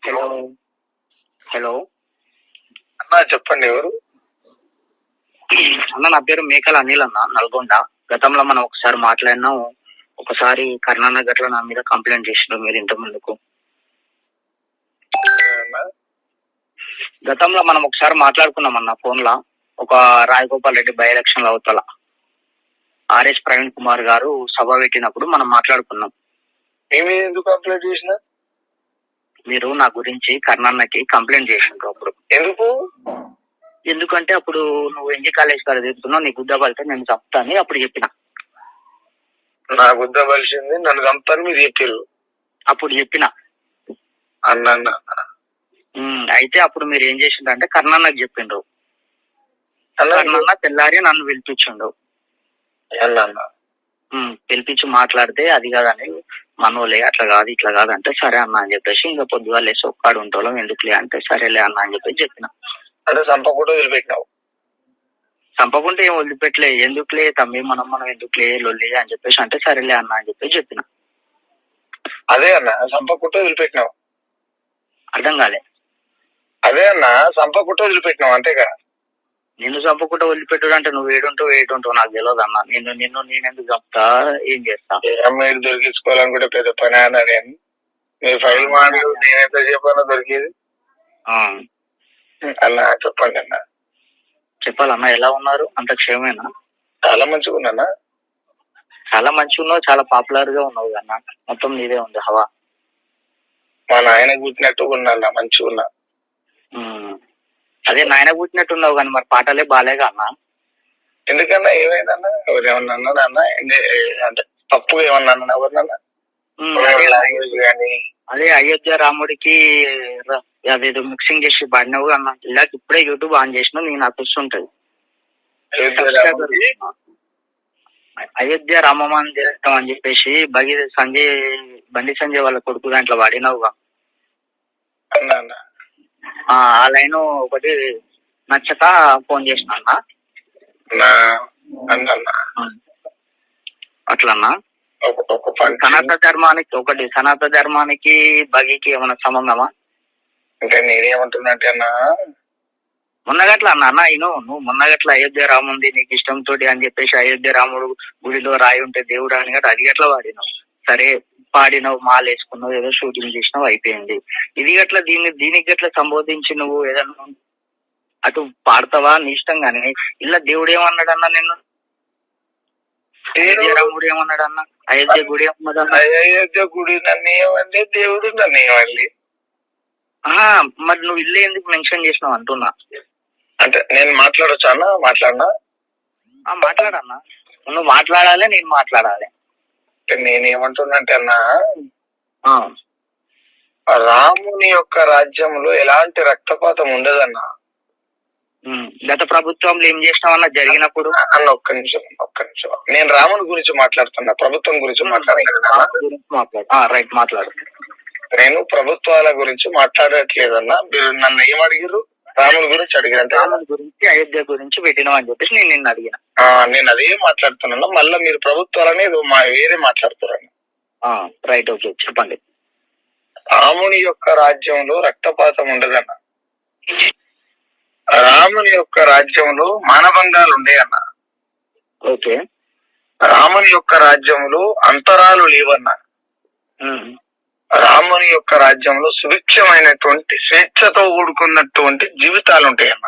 Hello hello అన్నా చెప్పండి. ఎవరు అన్న? నా పేరు మేకల అనిల్ అన్న, నల్గొండ. గతంలో మనం ఒకసారి మాట్లాడినాం. ఒకసారి కర్ణానగర్ లో నా మీద కంప్లైంట్ చేసినారు మీరు ఇంత ముందుకు. గతంలో మనం ఒకసారి మాట్లాడుకున్నాం అన్న ఫోన్ లా. ఒక రాయగోపాల్ రెడ్డి బై ఎలక్షన్ అవతల ఆర్ఎస్ ప్రవీణ్ కుమార్ గారు సభ పెట్టినప్పుడు మనం మాట్లాడుకున్నాం. ఏమి ఎందుకు కంప్లైంట్ చేసిన? మీరు నా గురించి కర్ణాన్నకి కంప్లైంట్ చేసిండ్రు అప్పుడు. ఎందుకంటే అప్పుడు నువ్వు ఎంజీ కాలేజ్ కాడ తిరుగుతున్నావు, నీ గుద్ద పలితే నేను చంపుతా అని అప్పుడు చెప్పిన. నా గుద్ద పలిసింది, నన్ను చంపుతాను మీరు చెప్పారు అప్పుడు చెప్పిన అన్న. అయితే అప్పుడు మీరు ఏం చేసిండ్రంటే కర్ణాన్నకి చెప్పిండ్రు. కర్ణాన్న తెల్లారి నన్ను పిలిపించిండు. పిలిపించి మాట్లాడితే అది కాదని మనోలే అట్లా కాదు ఇట్లా కాదు అంటే సరే అన్న అని చెప్పేసి ఇంకా పొద్దుగా లేసి ఒక్కడు ఉంటాం ఎందుకులే అంటే సరేలే అన్న అని చెప్పేసి చెప్పిన. అంటే చంపకుండా వదిలిపెట్టినావు? చంపకుంటే ఏం వదిలిపెట్టలే, ఎందుకులే తమ్మి మనం ఎందుకులే లొల్లి అని చెప్పేసి అంటే సరేలే అన్న అని చెప్పేసి చెప్పిన. అదే అన్న, చంపకుండా వదిలిపెట్టినావు? అర్థం కాలే. అదే అన్న, చంపకుండా వదిలిపెట్టినావు అంతేగా? నిన్ను చంపకుండా వదిలిపెట్టాడు అంటే నువ్వు ఏడుంటావు నాకు తెలియదు అన్న. నేనెందుకు చంపుతా, ఏం చేస్తా? మీరు దొరికించుకోవాలనుకుంటే పెద్ద పని అన్న. నేను మీరు ఫైల్ మాటలు నేనెంత చెప్పానో దొరికేది అన్న. చెప్పండి అన్న. చెప్పాలన్నా, ఎలా ఉన్నారు? అంత క్షేమేనా? చాలా మంచిగా ఉన్నా. చాలా మంచిగా ఉన్నావు, చాలా పాపులర్ గా ఉన్నావు అన్న. మొత్తం నీదే ఉంది హవా. మా నాయన కూర్చున్నట్టు ఉన్నా, మంచిగా ఉన్నా. అదే నాయన కూర్చున్నట్టున్నావు కానీ మరి పాటలే బాలేగా అన్న. ఎందుకన్నా? ఏమైందన్నా? ఎవరేమన్నా అన్నారా అన్న? అంటే తప్పు ఏమన్నా అన్నా? ఎవరినన్నా? అదే అయోధ్య రాముడికి అదేదో మిక్సింగ్ చేసి పాడినావు అన్న. ఇలా ఇప్పుడే యూట్యూబ్ ఆన్ చేసిన, నేను నాకు వస్తుంటది. అయోధ్య రామ మందిరం అని చెప్పేసి బండి సంజయ్ వాళ్ళ కొడుకు దాంట్లో వాడినావుగా. ఆ లైన్ ఒకటి నచ్చక ఫోన్ చేసిన అన్న. అట్లన్నా సనాతన ధర్మానికి బగికి ఏమైనా సంబంధమా? అంటే నేనేమంటున్నట్టే అన్నా, మొన్నగట్ల అన్న నువ్వు మొన్నగట్ల అయోధ్య రాముంది నీకు ఇష్టంతో అని చెప్పేసి అయోధ్య రాముడు గుడిలో రాయి ఉంటే దేవుడు అని గట్ట అది గట్లా వాడినావు. సరే పాడినావు, మాలు వేసుకున్నావు, ఏదో షూటింగ్ చేసినావు, అయిపోయింది. ఇది గట్ల దీనికి గట్ల సంబోధించి నువ్వు ఏదన్నా అటు పాడతావా నీ ఇష్టం గానీ ఇలా దేవుడు ఏమన్నాడన్నా నిన్ను? అయోధ్య రాముడు ఏమన్నాడన్నా? అయోధ్య గుడి ఏమన్నాడన్నా? అయోధ్య గుడి నన్ను ఏమండి, దేవుడు నన్ను ఏమండి? మరి నువ్వు ఇల్లు ఎందుకు మెన్షన్ చేసినావు అంటున్నా. అంటే నేను మాట్లాడొచ్చా అన్న? మాట్లాడనా? మాట్లాడన్నా. నువ్వు మాట్లాడాలి, నేను మాట్లాడాలి. నేనేమంటున్నంటే అన్నా, రాముని యొక్క రాజ్యంలో ఎలాంటి రక్తపాతం ఉండదన్నా. గత ప్రభుత్వంలో ఏం చేసినావన్నా జరిగినప్పుడు? అన్న ఒక్క నిమిషం. నేను రాముని గురించి మాట్లాడుతున్నా, ప్రభుత్వం గురించి మాట్లాడుతున్నా. రైట్, మాట్లాడు. నేను ప్రభుత్వాల గురించి మాట్లాడట్లేదన్నా. మీరు నన్ను ఏం అడిగారు? రాముని గురించి అడిగారు. రాముని గురించి, అయోధ్య గురించి పెట్టినావు అని చెప్పేసి నేను నిన్ను అడిగిన. నేను అదే మాట్లాడుతున్నా. మళ్ళీ మీరు ప్రభుత్వాలని వేరే మాట్లాడుతున్నారు. రైట్, ఓకే, చెప్పండి. రాముని యొక్క రాజ్యంలో రక్తపాతం ఉండదన్న. రాముని యొక్క రాజ్యంలో మానభంగాలు ఉండేయన్న. ఓకే. రాముని యొక్క రాజ్యంలో అంతరాలు లేవన్నా. రాముని యొక్క రాజ్యంలో సుభిక్షమైనటువంటి స్వేచ్ఛతో కూడుకున్నటువంటి జీవితాలు ఉంటాయన్న.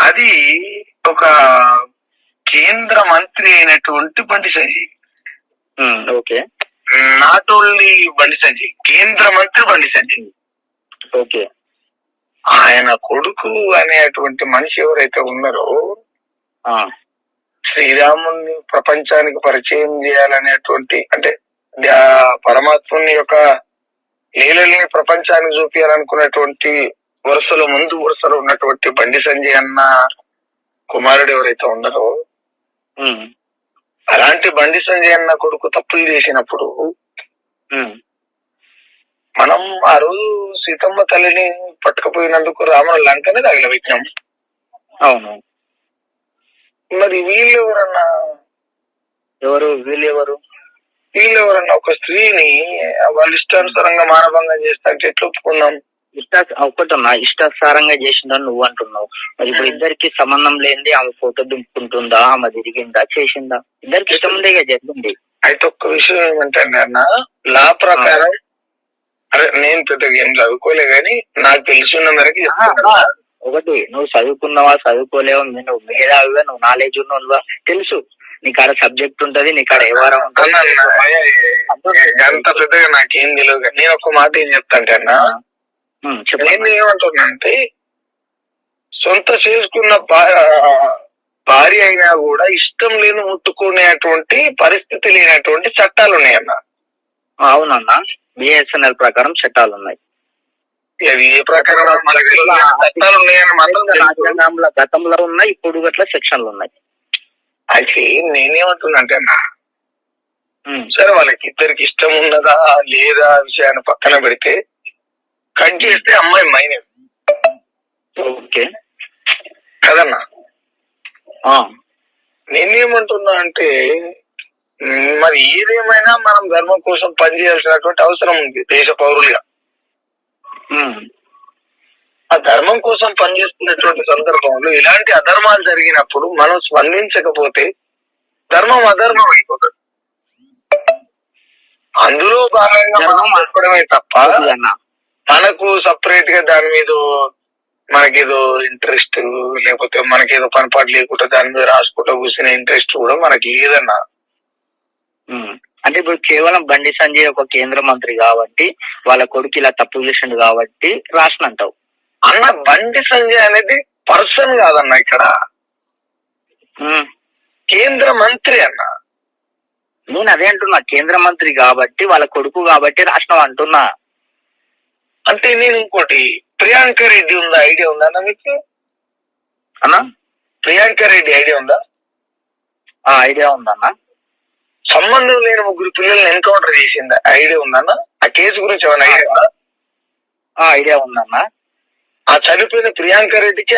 అది ఒక కేంద్ర మంత్రి అయినటువంటి Bandi Sanjay. Okay. Not only Bandi Sanjay, కేంద్ర మంత్రి బండి సంజయ్. ఓకే. ఆయన కొడుకు అనేటువంటి మనిషి ఎవరైతే ఉన్నారో, శ్రీరాముని ప్రపంచానికి పరిచయం చేయాలనేటువంటి, అంటే పరమాత్ముని యొక్క లీలని ప్రపంచానికి చూపించాలనుకున్నటువంటి ముందు వరుసలో ఉన్నటువంటి బండి సంజయ్ అన్న కుమారుడు ఎవరైతే ఉన్నారో, అలాంటి బండి సంజయ్ అన్న కొడుకు తప్పులు చేసినప్పుడు మనం ఆ రోజు సీతమ్మ తల్లిని పట్టుకుపోయినందుకు రాముడు లంకనే తగిలబెట్టినాం. అవును. మరి వీళ్ళు ఎవరన్నా? వీళ్ళు ఎవరు? వీళ్ళు ఎవరన్నా ఒక స్త్రీని వాళ్ళ ఇష్టానుసారంగా మానభంగం చేస్తాంటే ఎట్లా ఒప్పుకుందాం? ఒకటన్నా ఇష్టాసారంగా చేసిందని నువ్వు అంటున్నావు. మరి ఇప్పుడు ఇద్దరికి సంబంధం లేనిది ఆమె ఫోటో దింపుకుంటుందా, ఆమె తిరిగిందా, చేసిందా? ఇద్దరికి ఇష్టం ఉందే జరిగింది. అయితే ఒక్క విషయం ఏమంటే అన్న, లా ప్రకారం అరే నేను పెద్దగా ఏం చదువుకోలే గాని నాకు తెలుసున్న మేరకు ఒకటి, నువ్వు చదువుకున్నావా చదువుకోలేవా, నువ్వు మేధావిగా, నువ్వు నాలెడ్జ్ ఉన్నవా తెలుసు, నీకాడ సబ్జెక్ట్ ఉంటది, నీకాడ ఎవరా ఉంటుంది. అంత పెద్దగా నాకేం తెలియదు. నేను ఒక మాట ఏం చెప్తాంటే అన్న, నేను ఏమంటున్నానంటే సొంత చేసుకున్న భార్య అయినా కూడా ఇష్టం లేని ముట్టుకునేటువంటి పరిస్థితి లేనటువంటి చట్టాలు ఉన్నాయన్న. అవునన్నా, బిఎస్ఎన్ఎల్ ప్రకారం చట్టాలు ఉన్నాయి. అవి ఏ ప్రకారం చట్టాలు ఉన్నాయని రాజ్యాంగంలో గతంలో ఉన్నాయి, ఇప్పుడు గట్ల సెక్షన్లు ఉన్నాయి. అయితే నేనేమంటున్నాంటే అన్న, సరే వాళ్ళకి ఇద్దరికి ఇష్టం ఉన్నదా లేదా విషయాన్ని పక్కన పెడితే కట్ చేస్తే అమ్మాయి మైనర్. ఓకే కదన్నా? నేనేమంటున్నా అంటే మరి ఏదేమైనా మనం ధర్మం కోసం పనిచేయాల్సినటువంటి అవసరం ఉంది దేశ పౌరులుగా. ఆ ధర్మం కోసం పనిచేస్తున్నటువంటి సందర్భంలో ఇలాంటి అధర్మాలు జరిగినప్పుడు మనం స్పందించకపోతే ధర్మం అధర్మం అయిపోతుంది. అందులో భాగంగా మనం చెప్పడమే తప్ప మనకు సపరేట్ గా దాని మీద మనకేదో ఇంట్రెస్ట్ లేకపోతే మనకేదో పనిపాటు లేకుండా దాని మీద రాసుకుంటూ కూర్చునే ఇంట్రెస్ట్ కూడా మనకి లేదన్నా. అంటే ఇప్పుడు కేవలం బండి సంజయ్ ఒక కేంద్ర మంత్రి కాబట్టి వాళ్ళ కొడుకు ఇలా తప్పు చేసిండు కాబట్టి రాసినంటావు అన్న. బండి సంజయ్ అనేది పర్సన్ కాదన్న, ఇక్కడ కేంద్ర మంత్రి అన్న. నేను అదే అంటున్నా, కేంద్ర మంత్రి కాబట్టి వాళ్ళ కొడుకు కాబట్టి రాసినావు అంటున్నా. అంటే నేను ఇంకోటి, ప్రియాంక రెడ్డి ఉందా, ఐడియా ఉందా అన్న మీకు? అన్నా ప్రియాంక రెడ్డి ఐడియా ఉందా? ఐడియా ఉందన్నా. సంబంధం లేని 3 పిల్లల్ని ఎన్కౌంటర్ చేసిందా, ఐడియా ఉందన్న? ఆ కేసు గురించి ఏమైనా ఐడియా ఉందా? ఐడియా ఉందన్నా. ఆ చనిపోయిన ప్రియాంక రెడ్డికి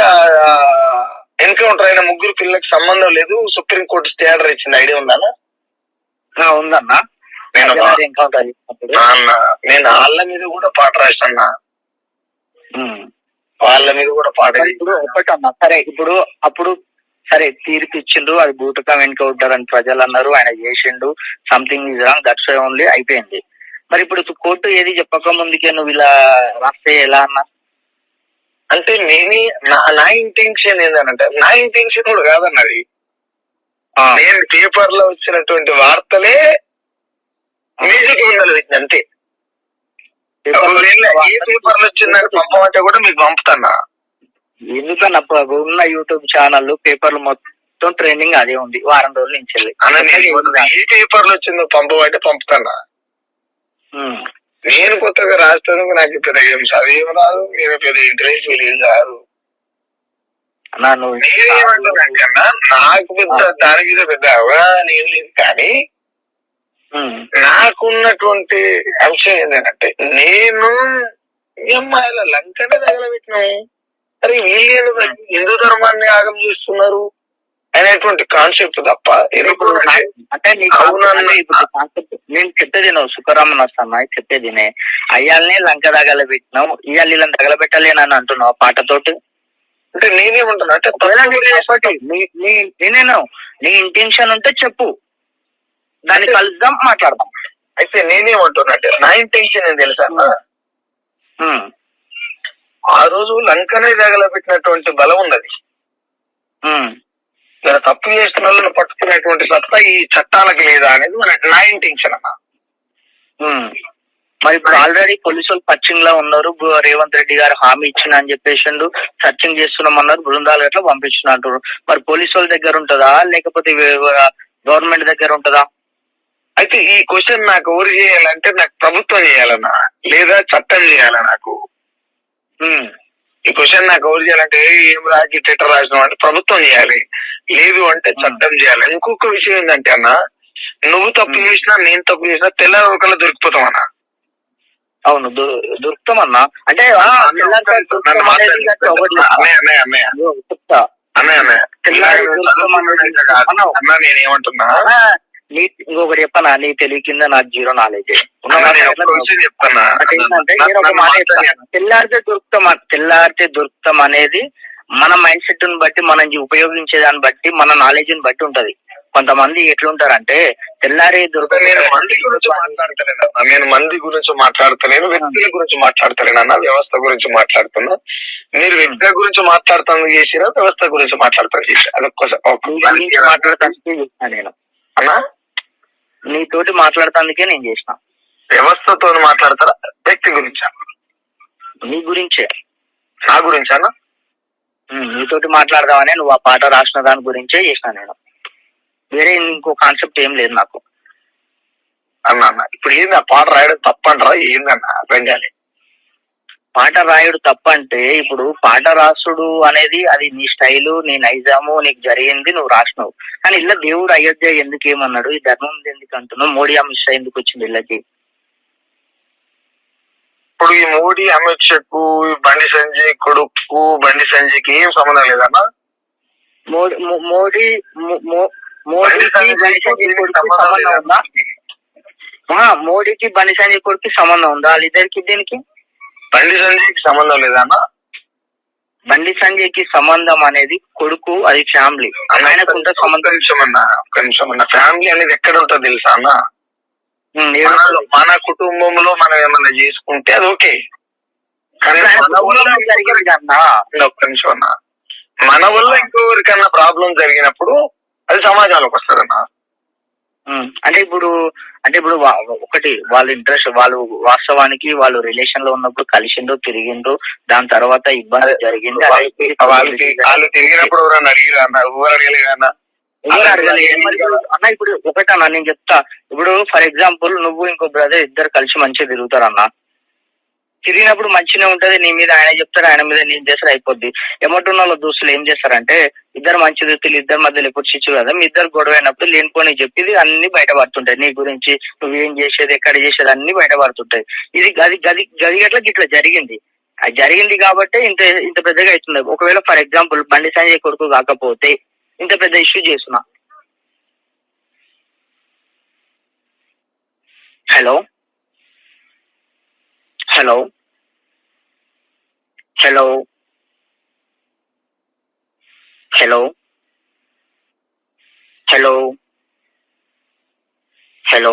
ఎన్కౌంటర్ అయిన 3 పిల్లలకి సంబంధం లేదు, సుప్రీంకోర్టు స్టే ఆర్డర్ ఇచ్చింది, ఐడియా ఉందన్నా? ఉందన్నా. నేను వాళ్ళ మీద కూడా పాట రాసన్నా, వాళ్ళ మీద కూడా పాట. ఇప్పుడు ఒకటన్నా, సరే ఇప్పుడు అప్పుడు సరే తీర్పు ఇచ్చిండు, అది బూటకం ఎన్కౌంటర్ అని ప్రజలు అన్నారు, ఆయన చేసిండు, something is wrong, that's only, అయిపోయింది. మరి ఇప్పుడు కోర్టు ఏది చెప్పక ముందుకే నువ్వు ఇలా రాస్తే ఎలా అన్నా? అంటే నా ఇంటెన్షన్ ఏంటంటే, నా ఇంటెన్షన్ కూడా కాదన్నది, నేను పేపర్ లో వచ్చినటువంటి వార్తలే మ్యూజిక్ ఉండాలి అంతే. ఏ పేపర్ లో వచ్చిందని పంపమంటే కూడా మీకు పంపుతానా? ఎందుకన్నా ఉన్న యూట్యూబ్ ఛానల్ పేపర్లు మొత్తం ట్రెండింగ్ అదే ఉంది వారం రోజుల నుంచి. ఏ పేపర్ లో వచ్చిందో పంపమంటే పంపుతానా? నేను కొత్తగా రాస్తాను, నాకు పెద్ద ఏం చదివేం రాదు, నేను పెద్ద ఇంట్రెస్ట్ లేదు కాదు. నేనేమంటానంటే అన్న, నాకు పెద్ద దాని మీద పెద్ద అవగాహన ఏం లేదు, కానీ నాకున్నటువంటి అంశం ఏంటంటే, నేను అమ్మాయిల లంకనే తగలబెట్టినాము, అరే వీళ్ళు హిందూ ధర్మాన్ని ఆగం చేస్తున్నారు అనేటువంటి కాన్సెప్ట్ తప్ప. అంటే నేను చెప్పేది నువ్వు సుఖరామన్ వస్తాను చెప్పేదినే, అయ్యాలనే లంక తగలబెట్టినావు, ఇవాళ వీళ్ళని తగలబెట్టలేనని అంటున్నావు పాటతోటి. అంటే నేనేమంటున్నా అంటే నేనేను నీ ఇంటెన్షన్ ఉంటే చెప్పు, దాన్ని కలుద్దాం, మాట్లాడదాం. అయితే నేనేమంటున్నా అంటే నా ఇంటెన్షన్ ఏం తెలుసా, ఆ రోజు లంకనే తగలబెట్టినటువంటి బలం ఉన్నది, తప్పు చేస్తున్న వాళ్ళని పట్టుకునేటువంటి సత్తా ఈ చట్టాలకు లేదా అనేది నా ఇంటెన్షన్ అన్న. మరి ఇప్పుడు ఆల్రెడీ పోలీసులు సర్చింగ్ లో ఉన్నారు, రేవంత్ రెడ్డి గారు హామీ ఇచ్చిన అని చెప్పేసిండు, సర్చింగ్ చేస్తున్నామన్నారు, బృందాలు గట్లా పంపించిన అంటారు. మరి పోలీసు వాళ్ళ దగ్గర ఉంటుందా లేకపోతే గవర్నమెంట్ దగ్గర ఉంటుందా? అయితే ఈ క్వశ్చన్ నాకు ఎవరు చేయాలంటే, నాకు ప్రభుత్వం చేయాలన్నా లేదా చట్టం చేయాలా? నాకు ఈ క్వశ్చన్ నాకు ఎవరు చేయాలంటే, ఏం రాకి టెటర్ రాసిన అంటే ప్రభుత్వం చేయాలి, లేదు అంటే చట్టం చేయాలి. ఇంకొక విషయం ఏంటంటే అన్న, నువ్వు తప్పు చేసినా నేను తప్పు చేసినా తెల్లారి ఒకళ్ళు దొరికిపోతాం అన్న. అవును దొరుకుతామన్నా. అంటే నేనేమంటున్నా, నీ ఇంకొకటి చెప్పనా, నీ తెలివి కింద నాకు జీరో నాలెడ్జ్. తెల్లారితే దొరుకుతాం అనేది మన మైండ్ సెట్ ని బట్టి, మనం ఉపయోగించే దాన్ని బట్టి, మన నాలెడ్జ్ ని బట్టి ఉంటది. కొంతమంది ఎట్లుంటారంటే తెల్లారి నేను మంది గురించి మాట్లాడతలేను, నేను మంది గురించి మాట్లాడతలేను, వ్యక్తుల గురించి మాట్లాడతలేను అన్న, వ్యవస్థ గురించి మాట్లాడుతున్నా. మీరు వ్యక్తుల గురించి మాట్లాడుతాను చేసినా, వ్యవస్థ గురించి మాట్లాడతాను చేసి మాట్లాడటానికి చేసిన నేను అన్నా. నీతోటి మాట్లాడటానికే నేను చేసిన. వ్యవస్థతో మాట్లాడతారా, వ్యక్తి గురించా? నీ గురించే. నా గురించా అన్న? నీతోటి మాట్లాడదామని నువ్వు ఆ పాట రాసిన దాని గురించే చేసిన నేను. వేరే ఇంకో కాన్సెప్ట్ ఏం లేదు నాకు అన్న. ఇప్పుడు ఏంది ఆ పాట రాయడం తప్పంటారా, ఏందన్న అర్థం కాలే. పాట రాయుడు తప్ప అంటే, ఇప్పుడు పాట రాసుడు అనేది అది నీ స్టైలు, నీ నైజాము, నీకు జరిగింది, నువ్వు రాసినావు. కానీ ఇలా దేవుడు అయోధ్య ఎందుకు ఏమన్నాడు, ఈ ధర్మం ఎందుకు అంటున్నావు, మోడీ అమిత్ షా ఎందుకు వచ్చింది ఇళ్ళకి? ఇప్పుడు ఈ మోడీ అమిత్ షాకు బండి సంజయ్ కొడుకు బండి సంజయ్కి ఏం సంబంధం లేదన్నా. మోడీకి బండి సంజయ్ కొడుకు సంబంధం ఉందా? వాళ్ళిద్దరికి దీనికి బండి సంజయ్కి సంబంధం లేదన్నా. బండి సంజయ్కి సంబంధం అనేది కొడుకు, అది ఫ్యామిలీ. ఆయనకుంటే సంబంధం. ఫ్యామిలీ అనేది ఎక్కడ ఉంటుంది తెలుసా అన్న? మన కుటుంబంలో మనం ఏమన్నా చేసుకుంటే అది ఓకే, కానీ ఒక్క నిమిషం అన్న, మన వల్ల ఇంకొకరికన్నా ప్రాబ్లం జరిగినప్పుడు అది సమాజంలోకి వస్తుందన్న. అంటే ఇప్పుడు ఒకటి, వాళ్ళ ఇంట్రెస్ట్, వాళ్ళు వాస్తవానికి వాళ్ళు రిలేషన్ లో ఉన్నప్పుడు కలిసిండ్రు, తిరిగిండ్రు, దాని తర్వాత ఇబ్బంది జరిగింది. వాళ్ళు తిరిగినప్పుడు ఎవరన్నా అడిగిరా అన్న? ఎవరు అడగలేదన్నా. అన్న ఇప్పుడు ఒకటన్నా నేను చెప్తా. ఇప్పుడు ఫర్ ఎగ్జాంపుల్ నువ్వు ఇంకో బ్రదర్ ఇద్దరు కలిసి మంచిగా తిరుగుతారు అన్న. తిరిగినప్పుడు మంచిగా ఉంటది, నీ మీద ఆయన చెప్తారు, ఆయన మీద నేను చేస్తారు, అయిపోద్ది. ఎమోటున్న వాళ్ళ దోస్తులు ఏం చేస్తారంటే, ఇద్దరు మంచి వ్యక్తులు, ఇద్దరి మధ్యలో ఎప్పుడు చిచ్చు కదా, మీ ఇద్దరు గొడవ అయినప్పుడు లేనిపోని చెప్పేది అన్ని బయటపడుతుంటాయి. నీ గురించి నువ్వేం చేసేది, ఎక్కడ చేసేది అన్ని బయటపడుతుంటాయి. ఇది గది గది గది గట్లా ఇట్లా జరిగింది. అది జరిగింది కాబట్టి ఇంత ఇంత పెద్దగా అవుతుంది. ఒకవేళ ఫర్ ఎగ్జాంపుల్ బండి సంజయ్ కొడుకు కాకపోతే ఇంత పెద్ద ఇష్యూ చేస్తున్నా. Hello hello hello hello hello hello